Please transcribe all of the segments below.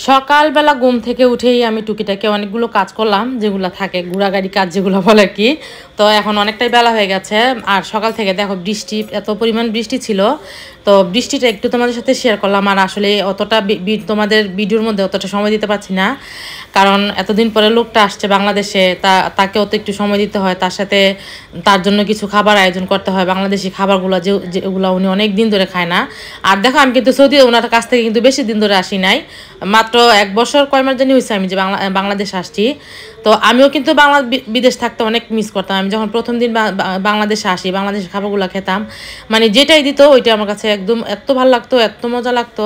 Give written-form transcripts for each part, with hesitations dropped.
সকালবেলা ঘুম থেকে উঠেই আমি টুকিটাকে অনেকগুলো কাজ করলাম, যেগুলো থাকে ঘোরাগাড়ি কাজ যেগুলো বলে আর কি। তো এখন অনেকটাই বেলা হয়ে গেছে, আর সকাল থেকে দেখো বৃষ্টি, এত পরিমাণ বৃষ্টি ছিল। তো বৃষ্টিটা একটু তোমাদের সাথে শেয়ার করলাম, আর আসলে অতটা তোমাদের ভিডিওর মধ্যে অতটা সময় দিতে পারছি না, কারণ এতদিন পরে লোকটা আসছে বাংলাদেশে, তাকেও তো একটু সময় দিতে হয়, তার সাথে তার জন্য কিছু খাবার আয়োজন করতে হয়, বাংলাদেশি খাবারগুলো যেগুলো উনি অনেক দিন ধরে খায় না। আর দেখো আমি কিন্তু সৌদি ওনার কাছ থেকে কিন্তু বেশি দিন ধরে আসি নাই, মাত্র 1 বছর কয় মাস জানি হয়েছে আমি যে বাংলাদেশ আসছি। তো আমিও কিন্তু বিদেশ থাকতে অনেক মিস করতাম। আমি যখন প্রথম দিন বাংলাদেশে আসি, বাংলাদেশের খাবারগুলো খেতাম, মানে যেটাই দিত ওইটা আমার কাছে একদম এত ভালো লাগতো, এত মজা লাগতো।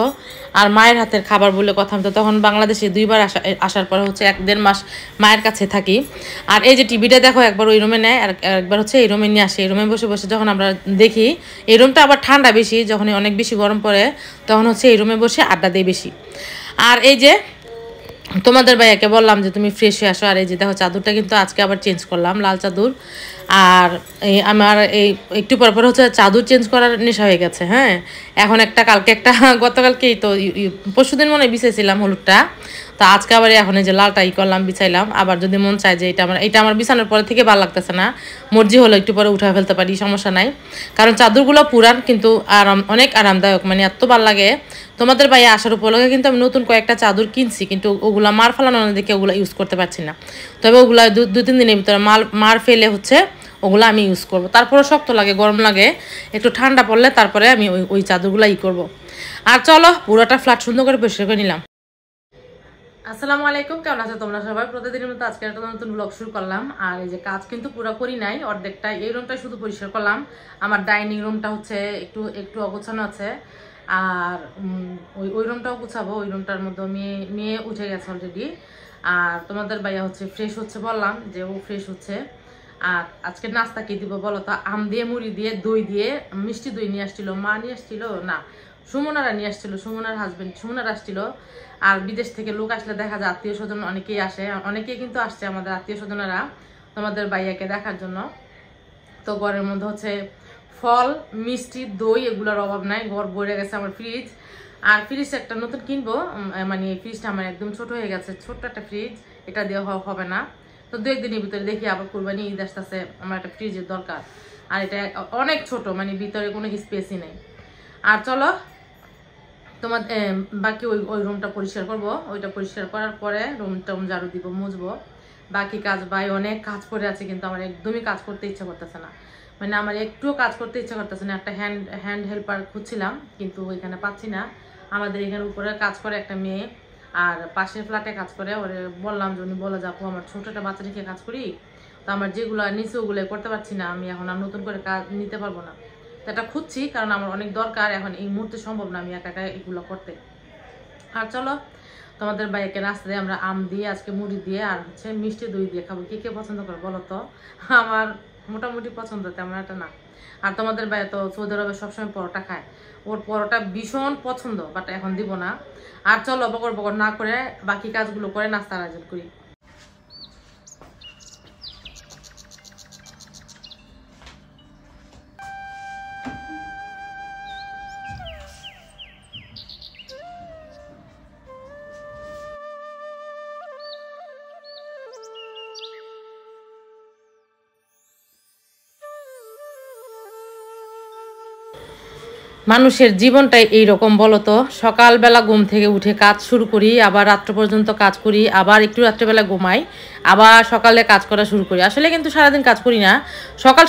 আর মায়ের হাতের খাবার বলে কথা, তো তখন বাংলাদেশে 2বার আসার পরে হচ্ছে 1-1.5 মাস মায়ের কাছে থাকি। আর এই যে টিভিটা দেখো, একবার ওই রুমে নেয় আর একবার হচ্ছে এই রুমে নিয়ে আসে। এই রুমে বসে বসে যখন আমরা দেখি, এই রুমটা আবার ঠান্ডা বেশি, যখন অনেক বেশি গরম পড়ে তখন হচ্ছে এই রুমে বসে আড্ডা দেয় বেশি। আর এই যে তোমাদের ভাইয়াকে বললাম যে তুমি ফ্রেশ হয়ে আসো। আর এই যে দেখো চাদরটা কিন্তু আজকে আবার চেঞ্জ করলাম, লাল চাদর। আর এই আমার এই একটু পর পর হচ্ছে চাদর চেঞ্জ করার নেশা হয়ে গেছে। হ্যাঁ, এখন একটা, কালকে একটা, গতকালকেই তো পরশুদিন মনে বিছাইছিলাম হলুদটা, তো আজকে আবার এখন এই যে লালটা করলাম, বিছাইলাম। আবার যদি মন চায় যে এটা আমার বিছানোর পরে থেকে ভালো লাগতেছে না, মর্জি হলো একটু পরে উঠে ফেলতে পারি, সমস্যা নাই। কারণ চাদরগুলো পুরান কিন্তু অনেক আরামদায়ক, মানে এত ভালো লাগে। তোমাদের ভাইয়া আসার উপলক্ষে কিন্তু আমি নতুন কয়েকটা চাদর কিনছি, কিন্তু ওগুলা মার ফেলানো দেখে ওগুলো ইউজ করতে পারছি না। তবে ওগুলা 2-3 দিনের ভিতরে মার ফেলে হচ্ছে ওগুলো আমি ইউজ করব। তারপরে শক্ত লাগে, গরম লাগে, একটু ঠান্ডা পড়লে তারপরে আমি ওই চাদরগুলো করব। আর চলো পুরোটা ফ্ল্যাট সুন্দর করে পরিষ্কার করে নিলাম। আসসালামু আলাইকুম, কেমন আছো তোমরা সবাই? প্রতিদিনের মতো আজকে একটা নতুন ব্লগ শুরু করলাম। আর এই যে কাজ কিন্তু পুরো করি নাই, অর্ধেকটা। এই রুমটা শুধু পরিষ্কার করলাম। আমার ডাইনিং রুমটা হচ্ছে একটু একটু অগোছানো আছে, আর ওই রুমটাও গুছাবো। ওই রুমটার মধ্যে মেয়ে উঠে গেছে অলরেডি। আর তোমাদের ভাইয়া হচ্ছে ফ্রেশ হচ্ছে, বললাম যে ও ফ্রেশ হচ্ছে। আর আজকে নাস্তা কি দিব বলো তো? আম দিয়ে, মুড়ি দিয়ে, দই দিয়ে, মিষ্টি দই নিয়ে আসছিল, মা নিয়ে আসছিল না, সুমনারা নিয়ে আসছিল, সুমনার হাজবেন্ড সুমনার আসছিল। আর বিদেশ থেকে লোক আসলে দেখা যায় আত্মীয় স্বজন অনেকেই আসে, অনেকেই কিন্তু আসছে আমাদের আত্মীয় স্বজনেরা তোমাদের ভাইয়াকে দেখার জন্য। তো ঘরের মধ্যে হচ্ছে ফল, মিষ্টি, দই, এগুলোর অভাব নাই, ঘর ভরে গেছে আমার ফ্রিজ। আর ফ্রিজ একটা নতুন কিনবো, মানে ফ্রিজটা আমার একদম ছোট হয়ে গেছে, ছোট্ট একটা ফ্রিজ, এটা দিয়ে হবে না। তো 2-1 দিনের ভিতরে দেখি, আবার কুরবানি ঈদ আসতেছে, আমার একটা ফ্রিজের দরকার। আর এটা অনেক ছোট, মানে ভিতরে কোনো স্পেসই নেই। আর চলো তোমার বাকি ওই রুমটা পরিষ্কার করব। ওইটা পরিষ্কার করার পরে রুমটা ঝাড়ু দিব, মুছবো। বাকি কাজ ভাই অনেক কাজ পড়ে আছে, কিন্তু আমার একদমই কাজ করতে ইচ্ছা করতেছে না, মানে আমার একটুও কাজ করতে ইচ্ছা করতেছে না। একটা হ্যান্ড হেল্পার খুঁজছিলাম, কিন্তু ওইখানে পাচ্ছি না। আমাদের এখানে উপরে কাজ করে একটা মেয়ে, আর পাশের ফ্ল্যাটে কাজ করে। ওরে বললাম যে উনি বলে যাবো, আমার ছোট একটা বাচ্চা রেখে কাজ করি, তো আমার যেগুলো নিচে ওগুলো করতে পারছি না, আমি এখন আর নতুন করে কাজ নিতে পারবো না। তো এটা খুঁজছি, কারণ আমার অনেক দরকার, এখন এই মুহূর্তে সম্ভব না আমি একা একা এগুলো করতে। আর চলো তোমাদের বাইকে নাস্তা দিয়ে আমরা আম দিয়ে, আজকে মুড়ি দিয়ে, আর হচ্ছে মিষ্টি দই দিয়ে খাবো। কে কে পছন্দ করে বলো তো? আমার মোটামুটি পছন্দ, তেমন একটা না। আর তোমাদের বাইরে তো সৌদি আরবে সবসময় পরোটা খায়, ওর পরোটা ভীষণ পছন্দ, বাট এখন দিব না। আর চলো বকর বকর না করে বাকি কাজগুলো করে নাস্তার আয়োজন করি। মানুষের জীবনটাই এইরকম বলো তো, সকালবেলা ঘুম থেকে উঠে কাজ শুরু করি, আবার রাত্র পর্যন্ত কাজ করি, আবার একটু রাত্রেবেলা ঘুমাই, আবার সকালে কাজ করা শুরু করি। আসলে কিন্তু সারাদিন কাজ করি না,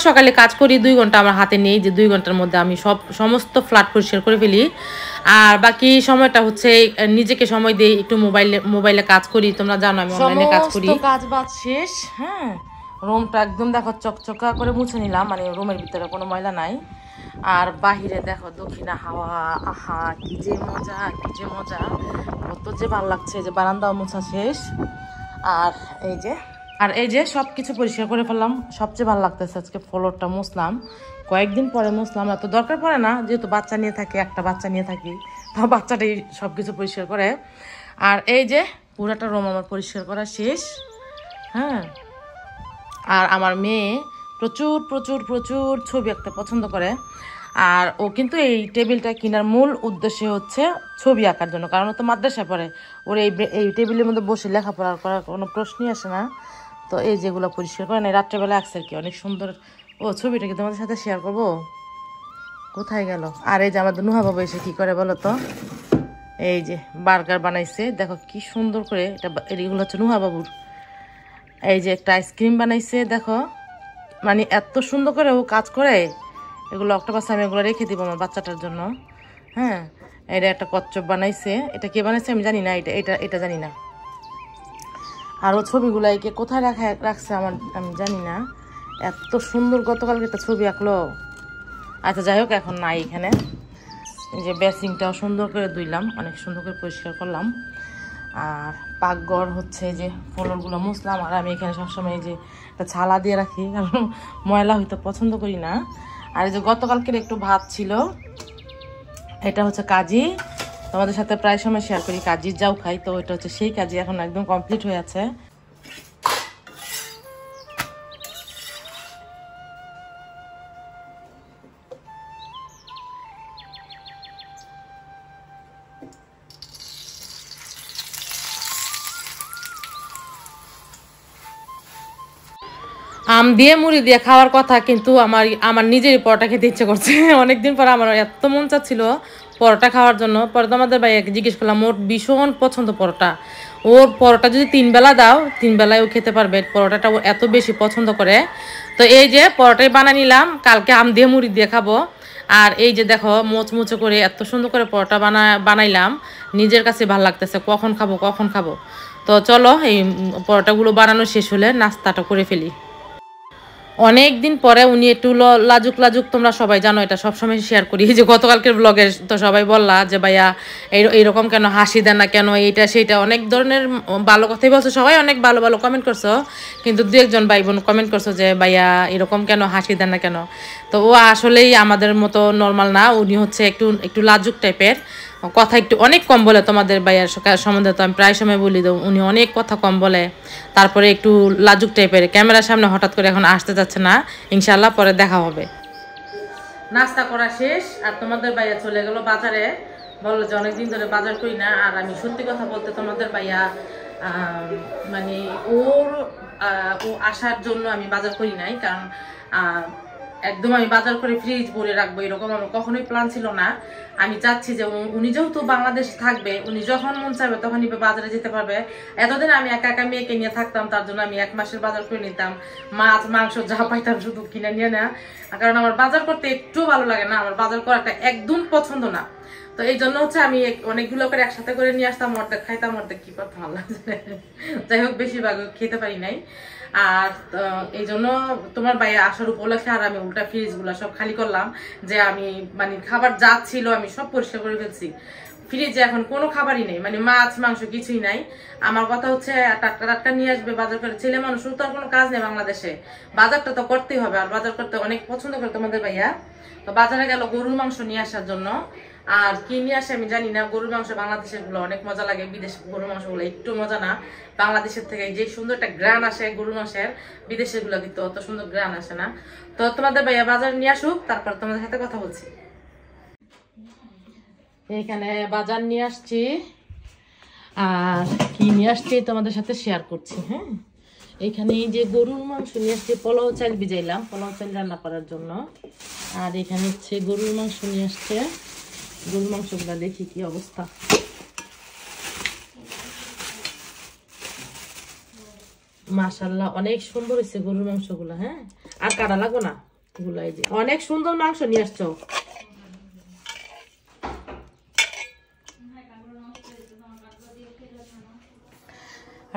সকালে কাজ করি, 2 ঘন্টা আমার হাতে নেই, যে 2 ঘন্টার মধ্যে আমি সমস্ত ফ্ল্যাট পরিষ্কার করে ফেলি। আর বাকি সময়টা হচ্ছে নিজেকে সময় দিই, একটু মোবাইলে কাজ করি। তোমরা জানো আমি অনলাইনে কাজ করি। কাজ বাজ শেষ, হ্যাঁ, রুমটা একদম দেখো চকচকা করে মুছে নিলাম, মানে রুমের ভিতরে কোনো ময়লা নাই। আর বাহিরে দেখো দক্ষিণা হাওয়া, আহা কি যে মজা, কি যে মজা, কত যে ভালো লাগছে। যে বারান্দাও মোছা শেষ। আর এই যে সব কিছু পরিষ্কার করে ফেললাম, সবচেয়ে ভালো লাগতেছে আজকে ফ্লোরটা মুছলাম, কয়েকদিন পরে মুছলাম, এত দরকার পড়ে না, যেহেতু বাচ্চা নিয়ে থাকি, একটা বাচ্চা নিয়ে থাকি, তা বাচ্চাটাই সব কিছু পরিষ্কার করে। আর এই যে পুরাটা রুম আমার পরিষ্কার করা শেষ। হ্যাঁ, আর আমার মেয়ে প্রচুর প্রচুর প্রচুর ছবি আঁকতে পছন্দ করে। আর ও কিন্তু এই টেবিলটা কেনার মূল উদ্দেশ্য হচ্ছে ছবি আঁকার জন্য, কারণ ও তো মাদ্রাসায় পড়ে, ওর এই টেবিলের মধ্যে বসে লেখাপড়া করার কোনো প্রশ্নই আসে না। তো এই যেগুলো পরিষ্কার করে না, রাত্রেবেলা আঁকছে আর কি, অনেক সুন্দর। ও ছবিটা কি তোমাদের সাথে শেয়ার করবো? কোথায় গেল? আর এই যে আমাদের নুহা বাবু এসে কি করে বলো তো, এই যে বার্গার বানাইছে, দেখো কি সুন্দর করে। এগুলো হচ্ছে নুহা বাবুর। এই যে একটা আইসক্রিম বানাইছে দেখো, মানে এত সুন্দর করে ও কাজ করে। এগুলো অক্টোপাস আমি এগুলো রেখে দিব আমার বাচ্চাটার জন্য। হ্যাঁ, এটা একটা কচ্ছপ বানাইছে, এটা কে বানাইছে আমি জানি না, এটা জানি না। আর ও ছবিগুলো একে কোথায় রাখছে আমি জানি না, এত সুন্দর গতকালকে একটা ছবি আঁকলো। আচ্ছা যাই হোক, এখন নাই এখানে। এই যে বেসিংটাও সুন্দর করে ধুইলাম, অনেক সুন্দর করে পরিষ্কার করলাম। আর পাকঘর হচ্ছে যে ফ্লোরগুলো মুছলাম। আর আমি এখানে সবসময় এই যে একটা ছালা দিয়ে রাখি, কারণ ময়লা হইতে পছন্দ করি না। আর এই যে গতকালকের একটু ভাত ছিল, এটা হচ্ছে কাজি, তোমাদের সাথে প্রায় সময় শেয়ার করি, কাজির যাও খাই, তো এটা হচ্ছে সেই কাজি, এখন একদম কমপ্লিট হয়ে আছে। আম দিয়ে মুড়ি দিয়ে খাওয়ার কথা, কিন্তু আমার নিজেরই পরোটা খেতে ইচ্ছে করছে। অনেকদিন পর আমার এত মন চাচ্ছিল পরোটা খাওয়ার জন্য। পরে তো আমাদের ভাইয়াকে জিজ্ঞেস করলাম, ওর ভীষণ পছন্দ পরোটা। ওর পরোটা যদি 3 বেলা দাও, 3 বেলায় ও খেতে পারবে, পরোটাটা ও এত বেশি পছন্দ করে। তো এই যে পরোটাই বানিয়ে নিলাম, কালকে আম দিয়ে মুড়ি দিয়ে খাবো। আর এই যে দেখো মোচমুচো করে এত সুন্দর করে পরোটা বানাইলাম, নিজের কাছে ভালো লাগতেছে, কখন খাবো। তো চলো এই পরোটাগুলো বানানো শেষ হলে নাস্তাটা করে ফেলি। অনেক দিন পরে উনি একটু লাজুক, তোমরা সবাই জানো, এটা সবসময় শেয়ার করি। যে গতকালকের ব্লগে তো সবাই বললা যে ভাইয়া এইরকম কেন, হাসি দেন না কেন, এইটা সেইটা অনেক ধরনের ভালো কথাই বলছো, সবাই অনেক ভালো ভালো কমেন্ট করছো। কিন্তু 2-1 ভাই বোন কমেন্ট করছো যে ভাইয়া এরকম কেন, হাসি দেন না কেন। তো ও আসলেই আমাদের মতো নর্মাল না, উনি হচ্ছে একটু লাজুক টাইপের, কথা একটু অনেক কম বলে। তোমাদের ভাইয়ার সম্বন্ধে তো আমি প্রায় সময় বলি, তো উনি অনেক কথা কম বলে, তারপরে একটু লাজুক টাইপের। ক্যামেরার সামনে হঠাৎ করে এখন আসতে যাচ্ছে না, ইনশাল্লাহ পরে দেখা হবে। নাস্তা করা শেষ, আর তোমাদের ভাইয়া চলে গেল বাজারে, বললো যে অনেকদিন ধরে বাজার করি না। আর আমি সত্যি কথা বলতে তোমাদের ভাইয়া মানে ও আসার জন্য আমি বাজার করি নাই, কারণ একদম আমি বাজার করে ফ্রিজ ভরে রাখবো এরকম আমার কখনোই প্ল্যান ছিল না। আমি চাচ্ছি যে উনি যেহেতু বাংলাদেশ থাকবে, উনি যখন মন চাইবে তখনই বাজারে যেতে পারবে। এতদিন আমি একা একা মেয়েকে নিয়ে থাকতাম, তার জন্য আমি 1 মাসের বাজার করে নিতাম, মাছ মাংস যা পাইতাম শুধু কিনে নিয়ে না, কারণ আমার বাজার করতে একটু ভালো লাগে না, আমার বাজার করাটা একদম পছন্দ না। তো এই জন্য হচ্ছে আমি অনেকগুলো করে একসাথে করে নিয়ে আসতাম, অর্ধেক খাইতাম, অর্ধেক কি করতে ভালো লাগছে। যাই হোক, বেশিরভাগ খেতে পারি নাই। আর এই জন্য তোমার ভাইয়া আসার উপলক্ষে আর আমি উল্টা ফ্রিজগুলো সব খালি করলাম, যে আমি মানে খাবার যা ছিল আমি সব পরিষ্কার করে ফেলছি। ফ্রিজে এখন কোনো খাবারই নেই, মানে মাছ মাংস কিছুই নাই। আমার কথা হচ্ছে টাটকা টাটকা নিয়ে আসবে বাজার করে, ছেলে মানুষের তো আর কোনো কাজ নেই বাংলাদেশে, বাজারটা তো করতেই হবে। আর বাজার করতে অনেক পছন্দ করে তোমাদের ভাইয়া, তো বাজারে গেল গরুর মাংস নিয়ে আসার জন্য। আর কি নিয়ে আসে আমি জানি না, গরুর মাংস বাংলাদেশের গুলো অনেক মজা লাগে, বিদেশের গরুর মাংস গুলো একটু মজা না। বাংলাদেশের থেকে যে সুন্দর একটা গ্রান আসে গরুর মাংসের, বিদেশের গুলো কিন্তু অত সুন্দর গ্রান আসে না। তো তোমাদের ভাইয়া বাজার নিয়ে আসুক, তারপর তোমাদের সাথে কথা বলছি। এখানে বাজার নিয়ে আসছি, আর কি নিয়ে আসছি তোমাদের সাথে শেয়ার করছি। হ্যাঁ, এখানে এই যে গরুর মাংস নিয়ে আসছি, পোলাও চাল ভিজাইলাম পোলাও চাল রান্না করার জন্য। আর এখানে হচ্ছে গরুর মাংস নিয়ে আসছে, গরুর মাংসগুলো দেখি কি অবস্থা। মাশাআল্লাহ অনেক সুন্দর হয়েছে গরুর মাংসগুলো। হ্যাঁ, আর কাটা লাগো না এগুলো, এই যে অনেক সুন্দর মাংস নিয়ে আসছো।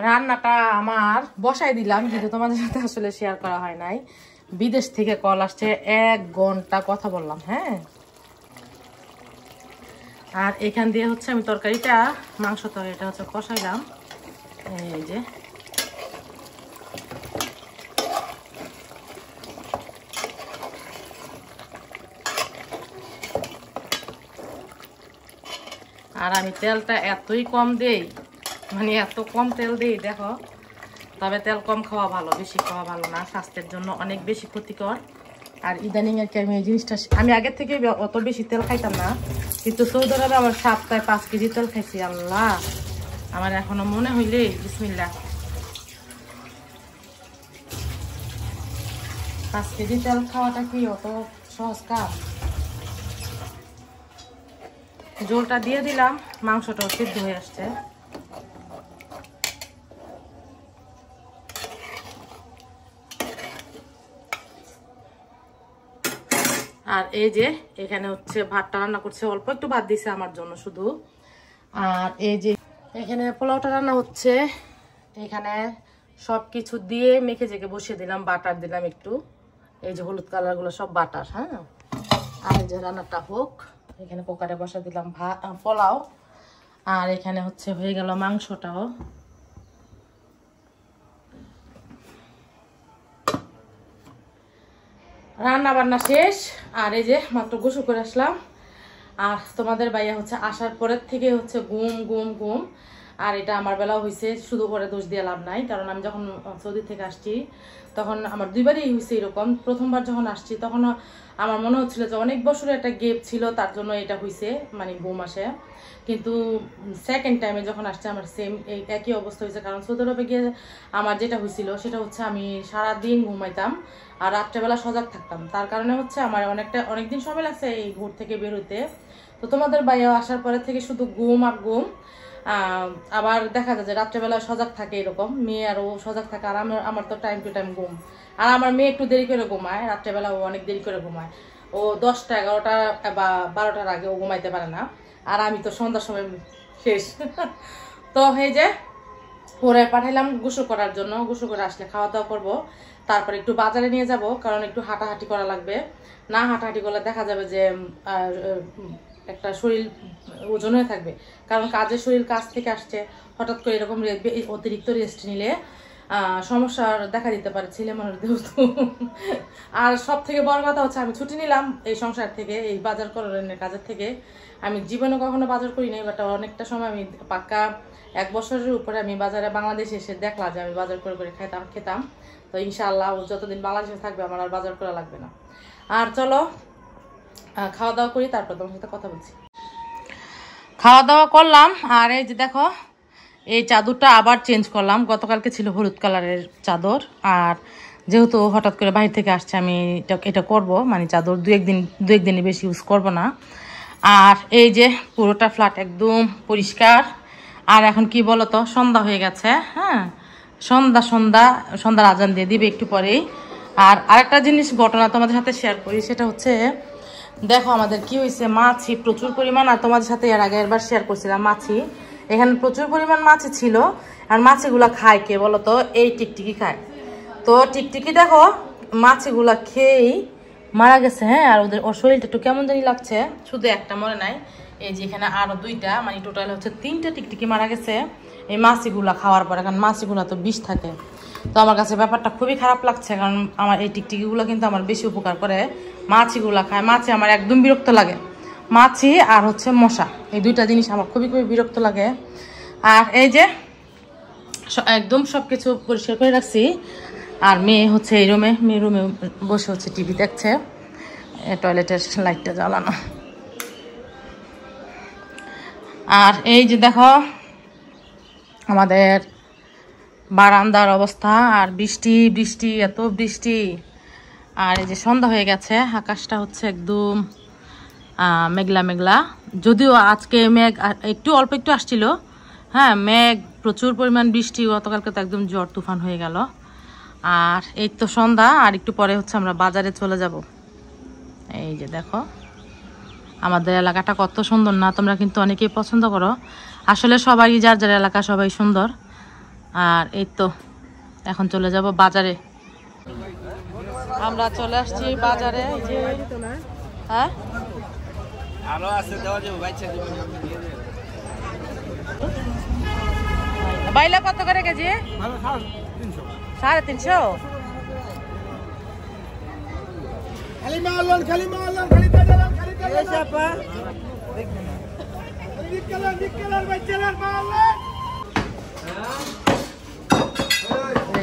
রান্নাটা আমার বসাই দিলাম, কিন্তু তোমাদের সাথে আসলে শেয়ার করা হয় নাই। বিদেশ থেকে কল আসছে, 1 ঘন্টা কথা বললাম। হ্যাঁ, আর এখান দিয়ে হচ্ছে আমি তরকারিটা, মাংস তরকারিটা হচ্ছে কষাইলাম। এই যে আর আমি তেলটা এতই কম দেই, মানে এত কম তেল দেই, দেখো তবে তেল কম খাওয়া ভালো, বেশি খাওয়া ভালো না, স্বাস্থ্যের জন্য অনেক বেশি ক্ষতিকর। আর ইদানিং আর কি আমি এই জিনিসটা, আমি আগের থেকে অত বেশি তেল খাইতাম না, কিন্তু সৌদি আরবে আমার সপ্তাহে 5 কেজি তেল খাইছি। আল্লাহ, আমার এখনো মনে হইলে বিসমিল্লাহ, 5 কেজি তেল খাওয়াটা কি অত সহজ কাজ? ঝোলটা দিয়ে দিলাম, মাংসটাও সিদ্ধ হয়ে আসছে। আর এই যে এখানে হচ্ছে ভাতটা রান্না করছে, অল্প একটু ভাত দিছে আমার জন্য শুধু। আর এই যে এখানে পোলাওটা রান্না হচ্ছে, এখানে সবকিছু দিয়ে মেখে জেগে বসিয়ে দিলাম, বাটার দিলাম একটু, এই যে হলুদ কালার গুলো সব বাটার। হ্যাঁ, আর এই যে রান্নাটা হোক, এখানে কুকারে বসা দিলাম পোলাও। আর এখানে হচ্ছে হয়ে গেল মাংসটাও। রান্না বান্না শেষ। আর এই যে মাত্র গোসল করে আসলাম। আর তোমাদের ভাইয়া হচ্ছে আসার পরের থেকে হচ্ছে ঘুম ঘুম ঘুম। আর এটা আমার বেলাও হয়েছে, শুধু করে দোষ দিয়ে লাভ নাই, কারণ আমি যখন সৌদি থেকে আসছি তখন আমার দুইবারই হয়েছে এরকম। প্রথমবার যখন আসছি তখন আমার মনে হচ্ছিল যে অনেক বছরের একটা গ্যাপ ছিল, তার জন্য এটা হয়েছে, মানে ঘুম আসে। কিন্তু সেকেন্ড টাইমে যখন আসছে আমার সেম এই একই অবস্থা হয়েছে। কারণ সৌদি আরবে গিয়ে আমার যেটা হয়েছিল সেটা হচ্ছে আমি সারাদিন ঘুমাইতাম আর রাত্রেবেলা সজাগ থাকতাম, তার কারণে হচ্ছে আমার অনেকদিন সময় লাগছে এই ঘুর থেকে বেরোতে। তো তোমাদের বাইরে আসার পরে থেকে শুধু ঘুম আর ঘুম। আবার দেখা যায় যে রাত্রেবেলা সজাগ থাকে, এরকম মেয়ে আরও সজাগ থাকে। আর আমার তো টাইম টু টাইম ঘুম। আর আমার মেয়ে একটু দেরি করে ঘুমায়, রাত্রেবেলা ও অনেক দেরি করে ঘুমায়, ও 10টা 11টা বা 12টার আগে ও ঘুমাইতে পারে না। আর আমি তো সন্ধ্যার সময় শেষ। তো এই যে ওরে পাঠাইলাম গোসল করার জন্য, গোসল করে আসলে খাওয়া দাওয়া করবো, তারপর একটু বাজারে নিয়ে যাব, কারণ একটু হাঁটাহাঁটি করা লাগবে। না হাঁটাহাঁটি করলে দেখা যাবে যে একটা শরীর ওজন হয়ে থাকবে, কারণ কাজের শরীর কাজ থেকে আসছে, হঠাৎ করে এরকম অতিরিক্ত রেস্ট নিলে সমস্যার দেখা দিতে পারে ছেলে মানুষদের। আর সব থেকে বড় কথা হচ্ছে আমি ছুটি নিলাম এই সংসার থেকে, এই বাজার করার কাজের থেকে। আমি জীবনে কখনো বাজার করি নাই, বাট অনেকটা সময় আমি পাক্কা 1 বছরের উপরে আমি বাজারে বাংলাদেশে এসে দেখলাম যে আমি বাজার করে করে খেতাম। তো ইনশাআল্লাহ ও যতদিন বাংলাদেশে থাকবে আমার আর বাজার করা লাগবে না। আর চলো খাওয়া দাওয়া করি, তারপর তোমার সাথে কথা বলছি। খাওয়া দাওয়া করলাম। আর এই যে দেখো, এই চাদরটা আবার চেঞ্জ করলাম, গতকালকে ছিল হলুদ কালারের চাদর। আর যেহেতু হঠাৎ করে বাইরে থেকে আসছে, আমি এটা করব, মানে চাদর দু একদিনই বেশি ইউজ করব না। আর এই যে পুরোটা ফ্ল্যাট একদম পরিষ্কার। আর এখন কি বলতো, সন্ধ্যা হয়ে গেছে। হ্যাঁ, সন্ধ্যার আজান দিয়ে দিবে একটু পরেই। আর আরেকটা জিনিস ঘটনা তোমাদের সাথে শেয়ার করি, সেটা হচ্ছে দেখো আমাদের কি হয়েছে, মাছি প্রচুর পরিমাণ। আর তোমাদের সাথে এর আগের শেয়ার করছিলাম মাছি, এখানে প্রচুর পরিমাণ মাছি ছিল। আর মাছিগুলা খায় কে বলতো, এই টিকটিকি খায়। তো টিকটিকি দেখো মাছিগুলা খেয়েই মারা গেছে। হ্যাঁ, আর ওর শরীরটা একটু কেমন জানি লাগছে, শুধু একটা মরে নাই, এই যে এখানে আরো 2টা, মানে টোটাল হচ্ছে 3টা টিকটিকি মারা গেছে এই মাছিগুলা খাওয়ার পরে। কারণ মাছিগুলা তো বিষ থাকে। তো আমার কাছে ব্যাপারটা খুবই খারাপ লাগছে, কারণ আমার এই টিকটিকিগুলো কিন্তু আমার বেশি উপকার করে, মাছিগুলা খায়। মাছি আমার একদম বিরক্ত লাগে, মাছি আর হচ্ছে মশা, এই 2টা জিনিস আমার খুবই বিরক্ত লাগে। আর এই যে একদম সব কিছু পরিষ্কার করে রাখছি। আর মেয়ে হচ্ছে এই রুমে, মেয়ে রুমে বসে হচ্ছে টিভি দেখছে, টয়লেটের লাইটটা জ্বালানো। আর এই যে দেখো আমাদের বারান্দার অবস্থা, আর বৃষ্টি এত বৃষ্টি। আর এই যে সন্ধ্যা হয়ে গেছে, আকাশটা হচ্ছে একদম মেঘলা। যদিও আজকে মেঘ অল্প একটু আসছিল। হ্যাঁ, মেঘ প্রচুর পরিমাণ বৃষ্টি, গতকালকে তো একদম ঝড় তুফান হয়ে গেল। আর এই তো সন্ধ্যা, আর একটু পরে হচ্ছে আমরা বাজারে চলে যাব। এই যে দেখো আমাদের এলাকাটা কত সুন্দর না, তোমরা কিন্তু অনেকেই পছন্দ করো। আসলে সবাই যার এলাকা সবাই সুন্দর। আর এই তো এখন চলে যাব বাজারে। আমরা চলে আসছি বাজারে। হ্যাঁ, বাইলা কত করে কেজি? 350।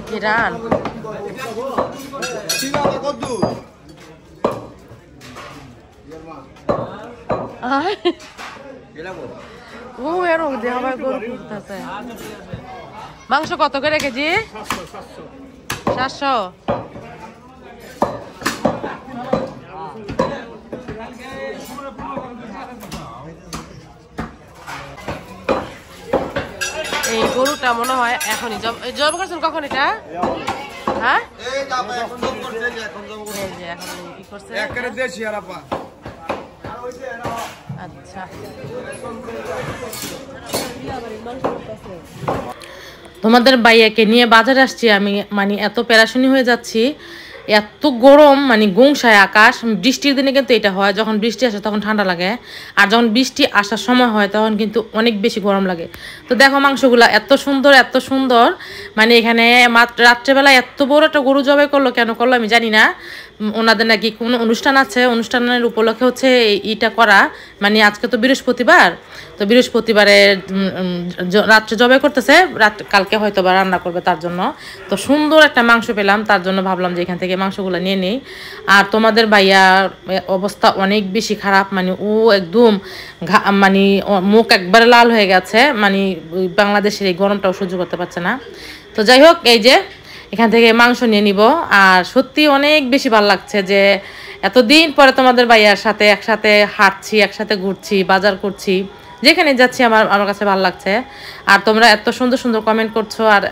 কি রান ও এরকম দেওয়া গরু করতেছে। মাংস কত করে কেজি? 700। এই গরুটা মনে হয় এখনই জব করছেন। কখন এটা? হ্যাঁ আচ্ছা। তোমাদের ভাইয়াকে নিয়ে বাজারে আসছি আমি, মানে এত প্যারাশানি হয়ে যাচ্ছি, এত গরম, মানে গুংসায় আকাশ। বৃষ্টির দিনে কিন্তু এটা হয়, যখন বৃষ্টি আসে তখন ঠান্ডা লাগে, আর যখন বৃষ্টি আসার সময় হয় তখন কিন্তু অনেক বেশি গরম লাগে। তো দেখো মাংসগুলা এত সুন্দর, এত সুন্দর, মানে এখানে রাত্রেবেলা এত বড় একটা গরু জবাই করলো, কেন করলো আমি জানি না। ওনাদের নাকি কোনো অনুষ্ঠান আছে, অনুষ্ঠানের উপলক্ষে হচ্ছে এইটা করা, মানে আজকে তো বৃহস্পতিবার, তো বৃহস্পতিবারে রাত্রে জবাই করতেছে, কালকে হয়তো বা রান্না করবে তার জন্য। তো সুন্দর একটা মাংস পেলাম, তার জন্য ভাবলাম যে এখান থেকে মাংসগুলো নিয়ে নিই। আর তোমাদের ভাইয়ার অবস্থা অনেক বেশি খারাপ, মানে ও একদম মানে মুখ একবারে লাল হয়ে গেছে, মানে বাংলাদেশের এই গরমটাও সহ্য করতে পারছে না। তো যাই হোক, এই যে এখান থেকে মাংস নিয়ে নিব। আর সত্যি অনেক বেশি ভালো লাগছে যে এতদিন পরে তোমাদের ভাইয়ার সাথে একসাথে হাঁটছি, একসাথে ঘুরছি, বাজার করছি, যেখানে যাচ্ছি আমার কাছে ভালো লাগছে। আর তোমরা এত সুন্দর সুন্দর কমেন্ট করছো, আর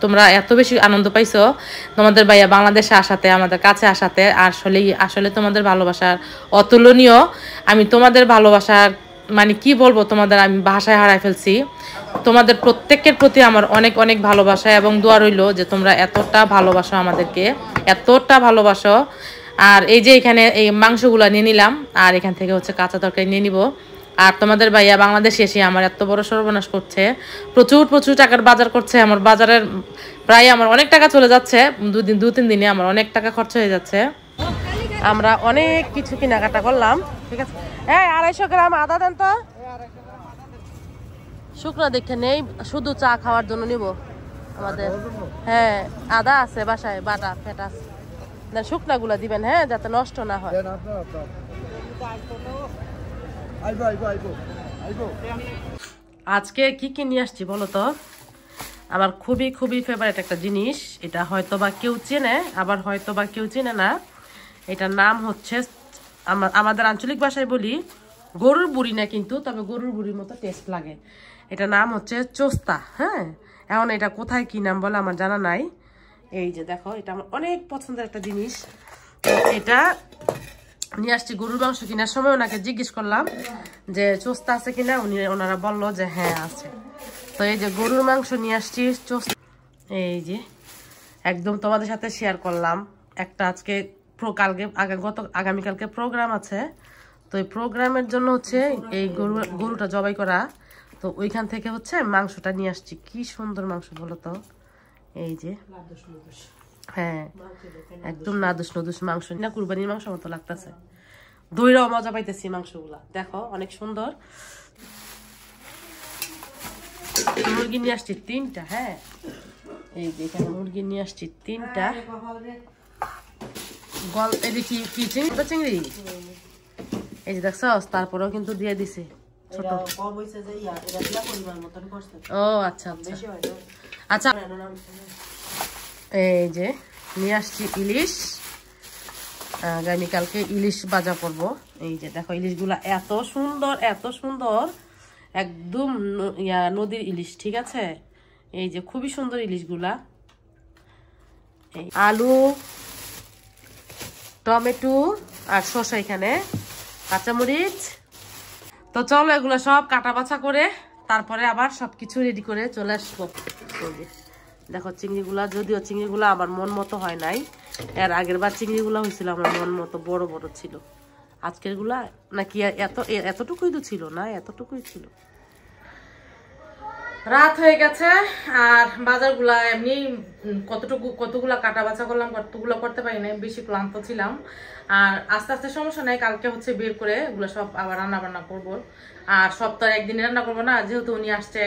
তোমরা এত বেশি আনন্দ পাইছো তোমাদের ভাইয়া বাংলাদেশে আসাতে, আমাদের কাছে আসাতে। আসলে তোমাদের ভালোবাসার অতুলনীয়। আমি তোমাদের ভালোবাসার মানে কি বলবো, তোমাদের আমি ভাষায় হারাই ফেলছি। তোমাদের প্রত্যেকের প্রতি আমার অনেক অনেক ভালোবাসা এবং দোয়া রইল যে তোমরা এতটা ভালোবাসো আমাদেরকে, এতটা ভালোবাসো। আর এই যে এখানে এই মাংসগুলো নিয়ে নিলাম, আর এখান থেকে হচ্ছে কাঁচা তরকারি নিয়ে নিব। আর তোমাদের ভাইয়া বাংলাদেশে এসে আমার এত বড় সর্বনাশ করছে, প্রচুর প্রচুর টাকার বাজার করছে। আমার বাজারের প্রায় আমার অনেক টাকা চলে যাচ্ছে, 2-3 দিনে আমার অনেক টাকা খরচ হয়ে যাচ্ছে। আমরা অনেক কিছু কেনাকাটা করলাম, ঠিক আছে। হ্যাঁ 250 গ্রাম আদা দেন তো। শুকনো দেখে নেই, শুধু চা খাওয়ার জন্য নিব আমাদের। হ্যাঁ আদা আছে বাসায়, বাটা ফেটা আছে, শুকনা গুলা দিবেন, হ্যাঁ, যাতে নষ্ট না হয়। আজকে কি কি নিয়ে আসছি বলো তো? আমার খুবই খুবই ফেভারিট একটা জিনিস, এটা হয়তো বা কেউ চেনে, আবার হয়তো বা কেউ চেনে না। এটার নাম হচ্ছে, আমাদের আঞ্চলিক ভাষায় বলি গরুর বুড়ি না, কিন্তু তবে গরুর বুড়ির মতো টেস্ট লাগে। এটার নাম হচ্ছে চোস্তা। হ্যাঁ, এখন এটা কোথায় কি নাম বলে আমার জানা নাই। এই যে দেখো, এটা আমার অনেক পছন্দের একটা জিনিস। এটা নিয়ে আসছি গরুর মাংস কেনার সময় ওনাকে জিজ্ঞেস করলাম যে চোস্তা আছে কিনা, ওনারা বললো যে হ্যাঁ আছে। তো এই যে গরুর মাংস নিয়ে আসছি চোস্তা, এই যে একদম তোমাদের সাথে শেয়ার করলাম। একটা আজকে আগামীকালকে প্রোগ্রাম আছে, তো এই প্রোগ্রামের জন্য হচ্ছে এই গরুটা জবাই করা। তো ওইখান থেকে হচ্ছে মাংসটা নিয়ে আসছি। কি সুন্দর মাংস বলো তো, এই যে হ্যাঁ একদম নাদুস নদুস মাংস না, কুরবানির মাংস মতো লাগতেছে। দইরাও মজা পাইতেছি মাংসগুলা, দেখো অনেক সুন্দর। মুরগি নিয়ে আসছি 3টা। হ্যাঁ, এই যে এখানে মুরগি নিয়ে আসছি 3টা। চিংড়ি এই যে দেখছ, তারপরেও কিন্তু দিয়ে দিছে ছোট। ও আচ্ছা আচ্ছা আচ্ছা। এই যে নিয়ে আসছি ইলিশ, আগামীকালকে ইলিশ ভাজা করব। এই যে দেখো ইলিশগুলা এত সুন্দর, এত সুন্দর, একদম নদীর ইলিশ, ঠিক আছে। এই যে খুবই সুন্দর ইলিশগুলা। আলু, টমেটো আর শসা, এখানে কাঁচামরিচ। তো চলো এগুলো সব কাটা বাছা করে তারপরে আবার সবকিছু রেডি করে চলে আসবো। দেখো চিংড়িগুলা, যদিও চিংড়িগুলা আমার মন মতো হয় নাই, এর আগের বার চিংড়িগুলা হয়েছিল আমার মন মতো, বড় বড় ছিল। আজকের গুলা নাকি এতটুকুই তো ছিল না, এতটুকুই ছিল। রাত হয়ে গেছে, আর বাজারগুলা এমনি কতগুলা কাটা বাছা করলাম, কতগুলো করতে পারি না, বেশি ক্লান্ত ছিলাম। আর আস্তে আস্তে সমস্যা নাই, কালকে হচ্ছে বের করে এগুলো সব আবার রান্না বান্না করবো। আর সব তো আর একদিনে রান্না করবো না, যেহেতু উনি আসছে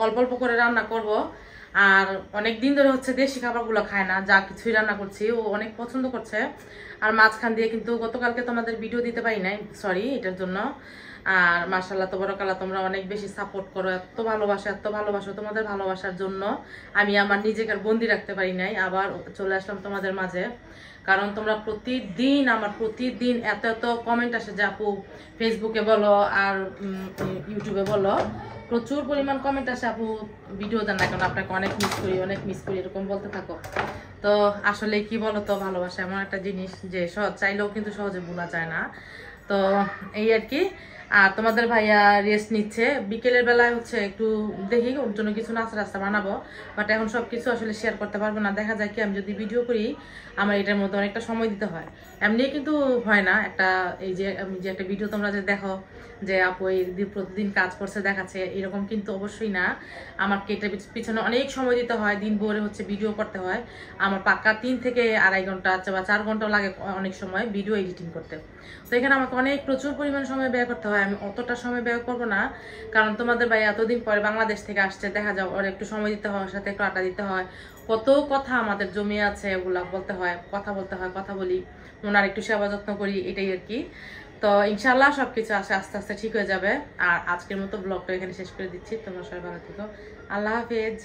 অল্প অল্প করে রান্না করব। আর অনেক দিন ধরে হচ্ছে দেশি খাবারগুলো খায় না, যা কিছুই রান্না করছি ও অনেক পছন্দ করছে। আর মাঝখান দিয়ে কিন্তু গতকালকে তোমাদের ভিডিও দিতে পারি নাই, সরি এটার জন্য। আর মাশাআল্লাহ তাবারাকাল্লাহ, তোমরা অনেক বেশি সাপোর্ট করো, এত ভালোবাসো। তোমাদের ভালোবাসার জন্য আমি আমার নিজেকে আর বন্দি রাখতে পারি নাই, আবার চলে আসলাম তোমাদের মাঝে। কারণ তোমরা প্রতিদিন এত কমেন্ট আসে যে আপু ফেসবুকে বলো আর ইউটিউবে বলো, প্রচুর পরিমাণ কমেন্ট আসে আপু ভিডিও দেন না কেন, আপনাকে অনেক মিস করি এরকম বলতে থাকো। তো আসলে কি বলো তো, ভালোবাসা এমন একটা জিনিস যে চাইলেও কিন্তু সহজে ভোলা যায় না। তো এই আর কি। আর তোমাদের ভাইয়া রেস্ট নিচ্ছে, বিকেলের বেলায় হচ্ছে একটু দেখি ওর জন্য কিছু নাস্তা বানাবো, বাট এখন সবকিছু আসলে শেয়ার করতে পারবো না। দেখা যায় কি আমি যদি ভিডিও করি আমার এটার মধ্যে অনেকটা সময় দিতে হয়, এমনি কিন্তু হয় না। এই যে আমি যে একটা ভিডিও তোমরা যে দেখো যে আপু এই প্রতিদিন কাজ করছে দেখাচ্ছে, এরকম কিন্তু অবশ্যই না। আমাকে এটার পিছনে অনেক সময় দিতে হয়, দিন ভরে হচ্ছে ভিডিও করতে হয়। আমার পাক্কা 3 থেকে 2.5 ঘন্টা বা 4 ঘন্টাও লাগে অনেক সময় ভিডিও এডিটিং করতে। তো এখানে আমাকে প্রচুর পরিমাণ সময় ব্যয় করতে হয়। আমি অতটা সময় ব্যয় করবো না, কারণ তোমাদের ভাই এতদিন পরে বাংলাদেশ থেকে আসছে, দেখা যাও ওর একটু সময় দিতে হয়, ওর সাথে একটু আড্ডা দিতে হয়, কত কথা আমাদের জমি আছে, ওগুলা বলতে হয়, কথা বলি, ওনার একটু সেবা যত্ন করি, এটাই আর কি। তো ইনশাল্লাহ সবকিছু আস্তে আস্তে ঠিক হয়ে যাবে। আর আজকের মতো ব্লগটা এখানে শেষ করে দিচ্ছি। তোমরা সবাই ভালো থেকো, আল্লাহ হাফেজ।